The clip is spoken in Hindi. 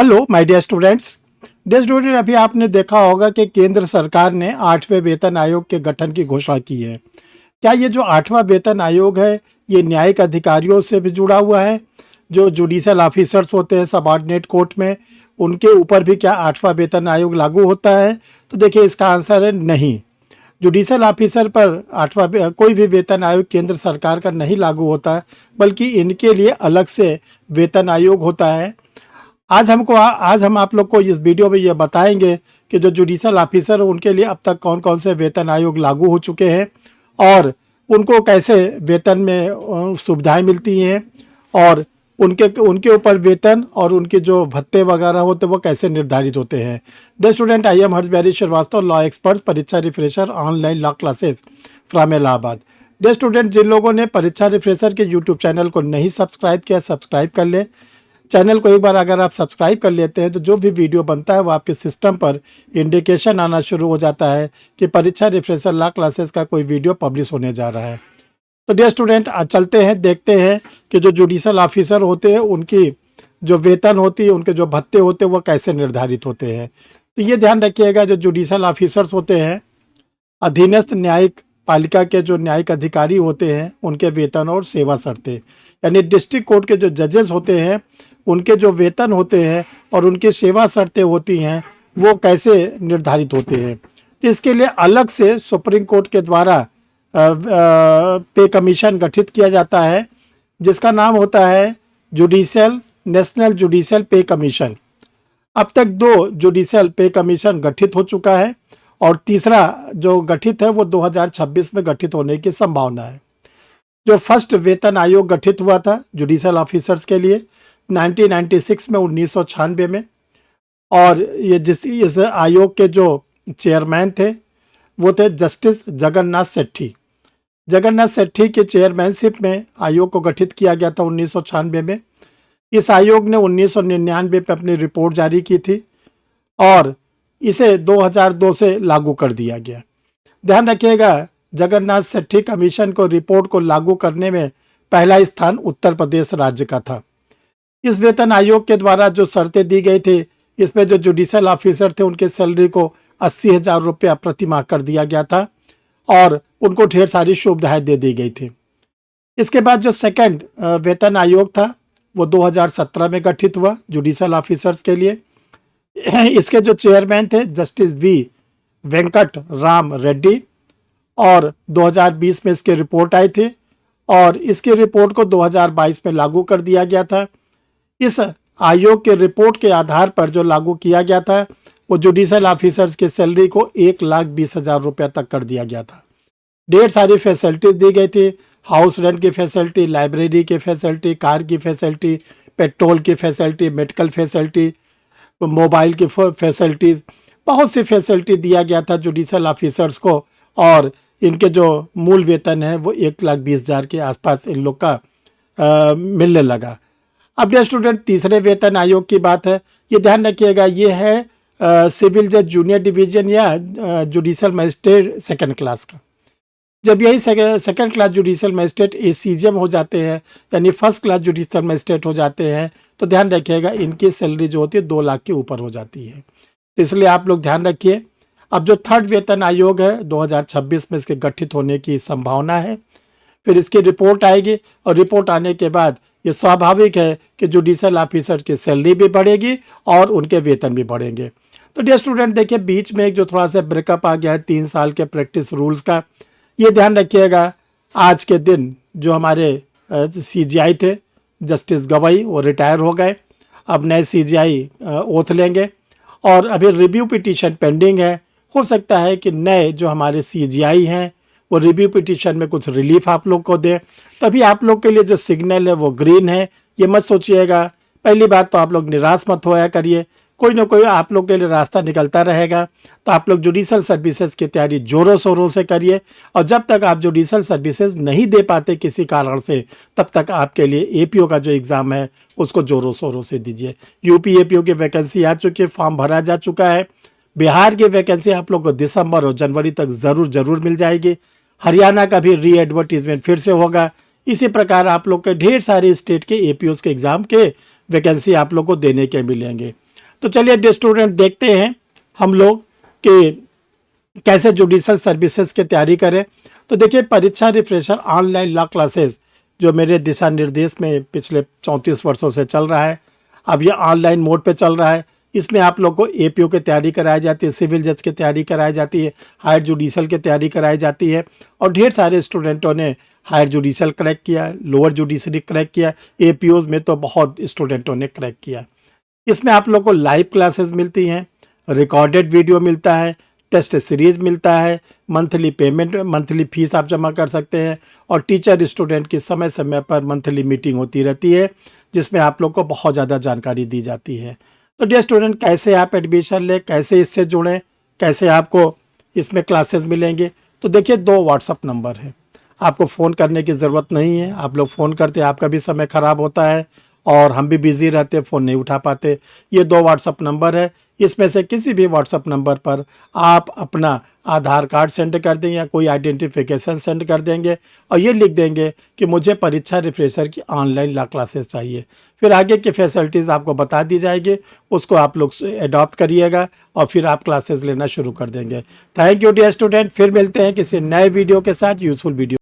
Hello my dear students. अभी आपने देखा होगा कि केंद्र सरकार ने 8वें वेतन आयोग के गठन की घोषणा की है। क्या ये जो 8वां वेतन आयोग है ये न्यायिक अधिकारियों से भी जुड़ा हुआ है? जो जुडिशियल ऑफिसर्स होते हैं सबऑर्डिनेट कोर्ट में, उनके ऊपर भी क्या 8वां वेतन आयोग लागू होता है? तो देखिए, इसका आंसर है नहीं। जुडिशियल ऑफिसर पर 8वां कोई भी वेतन आयोग केंद्र सरकार का नहीं लागू होता है, बल्कि इनके लिए अलग से वेतन आयोग होता है। आज हम आप लोग को इस वीडियो में ये बताएंगे कि जो जुडिशियल ऑफिसर उनके लिए अब तक कौन कौन से वेतन आयोग लागू हो चुके हैं और उनको कैसे वेतन में सुविधाएं मिलती हैं, और उनके उनके ऊपर वेतन और उनके जो भत्ते वगैरह होते हैं वो कैसे निर्धारित होते हैं। Dear student, I am Harsh Shrivastava, law expert, परीक्षा refresher, online law classes from Allahabad. Dear student, जिन लोगों ने परीक्षा रिफ्रेशर के यूट्यूब चैनल को नहीं सब्सक्राइब किया, सब्सक्राइब कर ले। चैनल को एक बार अगर आप सब्सक्राइब कर लेते हैं तो जो भी वीडियो बनता है वो आपके सिस्टम पर इंडिकेशन आना शुरू हो जाता है कि परीक्षा रिफ्रेशर लॉ क्लासेस का कोई वीडियो पब्लिश होने जा रहा है। तो डियर स्टूडेंट, आज चलते हैं, देखते हैं कि जो जुडिशियल ऑफिसर होते हैं उनकी जो वेतन होती है, उनके जो भत्ते होते हैं वो कैसे निर्धारित होते हैं। तो ये ध्यान रखिएगा, जो जुडिशियल ऑफिसर्स होते हैं, अधीनस्थ न्यायिक पालिका के जो न्यायिक अधिकारी होते हैं, उनके वेतन और सेवा शर्तें, यानी डिस्ट्रिक्ट कोर्ट के जो जजेस होते हैं उनके जो वेतन होते हैं और उनकी सेवा शर्तें होती हैं वो कैसे निर्धारित होते हैं। तो इसके लिए अलग से सुप्रीम कोर्ट के द्वारा पे कमीशन गठित किया जाता है, जिसका नाम होता है नेशनल जुडिशियल पे कमीशन। अब तक 2 जुडिशियल पे कमीशन गठित हो चुका है और तीसरा जो गठित है वो 2026 में गठित होने की संभावना है। जो फर्स्ट वेतन आयोग गठित हुआ था जुडिशियल ऑफिसर्स के लिए 1996 में, 1996 में, और ये इस आयोग के जो चेयरमैन थे वो थे जस्टिस जगन्नाथ सेठी। जगन्नाथ सेठी के चेयरमैनशिप में आयोग को गठित किया गया था 1996 में। इस आयोग ने 1999 में अपनी रिपोर्ट जारी की थी और इसे 2002 से लागू कर दिया गया। ध्यान रखिएगा, जगन्नाथ सेठी कमीशन को रिपोर्ट को लागू करने में पहला स्थान उत्तर प्रदेश राज्य का था। इस वेतन आयोग के द्वारा जो शर्तें दी गई थी, इसमें जो जुडिशियल ऑफिसर थे उनके सैलरी को 80,000 रुपया प्रति माह कर दिया गया था और उनको ढेर सारी सुविधाएं दे दी गई थी। इसके बाद जो सेकंड वेतन आयोग था वो 2017 में गठित हुआ जुडिशियल ऑफिसर्स के लिए। इसके जो चेयरमैन थे जस्टिस वी वेंकट राम रेड्डी, और 2020 में इसकी रिपोर्ट आई थी और इसकी रिपोर्ट को 2022 में लागू कर दिया गया था। इस आयोग के रिपोर्ट के आधार पर जो लागू किया गया था वो जुडिशियल ऑफिसर्स की सैलरी को 1,20,000 रुपया तक कर दिया गया था। ढेर सारी फैसिलिटीज दी गई थी, हाउस रेंट की फैसिलिटी, लाइब्रेरी की फैसिलिटी, कार की फैसिलिटी, पेट्रोल की फैसिलिटी, मेडिकल फैसिलिटी, मोबाइल की फैसिलिटीज़, बहुत सी फैसिलिटी दिया गया था जुडिशियल ऑफिसर्स को, और इनके जो मूल वेतन है वो 1,20,000 के आसपास इन लोग का मिलने लगा। अब डियर स्टूडेंट, तीसरे वेतन आयोग की बात है। ये ध्यान रखिएगा, ये है सिविल जज जूनियर डिवीजन या जुडिशियल मजिस्ट्रेट सेकंड क्लास का। जब यही second class judicial magistrate ACJM हो जाते हैं, यानी फर्स्ट क्लास जुडिशियल मजिस्ट्रेट हो जाते हैं, तो ध्यान रखिएगा इनकी सैलरी जो होती है 2 लाख के ऊपर हो जाती है। तो इसलिए आप लोग ध्यान रखिए। अब जो थर्ड वेतन आयोग है 2026 में इसके गठित होने की संभावना है। फिर इसकी रिपोर्ट आएगी और रिपोर्ट आने के बाद ये स्वाभाविक है कि जुडिशियल ऑफिसर की सैलरी भी बढ़ेगी और उनके वेतन भी बढ़ेंगे। तो डियर स्टूडेंट, देखिए बीच में एक जो थोड़ा सा ब्रेकअप आ गया है 3 साल के प्रैक्टिस रूल्स का, ये ध्यान रखिएगा। आज के दिन जो हमारे CJI थे जस्टिस गवई, वो रिटायर हो गए। अब नए CJI ओथ लेंगे और अभी रिव्यू पिटीशन पेंडिंग है। हो सकता है कि नए जो हमारे CJI हैं वो रिव्यू पिटीशन में कुछ रिलीफ आप लोग को दे, तभी आप लोग के लिए जो सिग्नल है वो ग्रीन है। ये मत सोचिएगा। पहली बात तो आप लोग निराश मत होया करिए, कोई ना कोई आप लोग के लिए रास्ता निकलता रहेगा। तो आप लोग जुडिशियल सर्विसेज की तैयारी जोरों शोरों से करिए, और जब तक आप जुडिशियल सर्विसेज नहीं दे पाते किसी कारण से, तब तक आपके लिए APO का जो एग्ज़ाम है उसको जोरों शोरों से दीजिए। UP APO की वैकेंसी आ चुकी है, फॉर्म भरा जा चुका है। बिहार की वैकेंसी आप लोग को दिसंबर और जनवरी तक ज़रूर मिल जाएगी। हरियाणा का भी री एडवर्टीजमेंट फिर से होगा। इसी प्रकार आप लोग के ढेर सारे स्टेट के APOs के एग्ज़ाम के वैकेंसी आप लोग को देने के मिलेंगे। तो चलिए डियर स्टूडेंट, देखते हैं हम लोग कि कैसे जुडिशल सर्विसेज की तैयारी करें। तो देखिए, परीक्षा रिफ्रेशर ऑनलाइन लॉ क्लासेस जो मेरे दिशा निर्देश में पिछले 34 वर्षों से चल रहा है, अब ये ऑनलाइन मोड पे चल रहा है। इसमें आप लोग को एपीओ की तैयारी कराई जाती है, सिविल जज की तैयारी कराई जाती है, हायर जुडिशल की तैयारी कराई जाती है, और ढेर सारे स्टूडेंटों ने हायर जुडिशल क्रैक किया, लोअर जुडिशरी क्रैक किया, एपीओज में तो बहुत स्टूडेंटों ने क्रैक किया। इसमें आप लोग को लाइव क्लासेस मिलती हैं, रिकॉर्डेड वीडियो मिलता है, टेस्ट सीरीज मिलता है, मंथली पेमेंट, मंथली फीस आप जमा कर सकते हैं, और टीचर स्टूडेंट की समय समय पर मंथली मीटिंग होती रहती है जिसमें आप लोग को बहुत ज़्यादा जानकारी दी जाती है। तो डियर स्टूडेंट, कैसे आप एडमिशन लें, कैसे इससे जुड़ें, कैसे आपको इसमें क्लासेस मिलेंगे। तो देखिए, 2 व्हाट्सअप नंबर है, आपको फ़ोन करने की ज़रूरत नहीं है। आप लोग फ़ोन करते, आपका भी समय ख़राब होता है और हम भी बिज़ी रहते, फ़ोन नहीं उठा पाते। ये 2 व्हाट्सअप नंबर है, इसमें से किसी भी व्हाट्सअप नंबर पर आप अपना आधार कार्ड सेंड कर देंगे या कोई आइडेंटिफिकेशन सेंड कर देंगे और ये लिख देंगे कि मुझे परीक्षा रिफ्रेशर की ऑनलाइन लॉ क्लासेस चाहिए। फिर आगे की फैसिलिटीज़ आपको बता दी जाएगी, उसको आप लोग अडॉप्ट करिएगा और फिर आप क्लासेस लेना शुरू कर देंगे। थैंक यू डियर स्टूडेंट, फिर मिलते हैं किसी नए वीडियो के साथ, यूज़फुल वीडियो।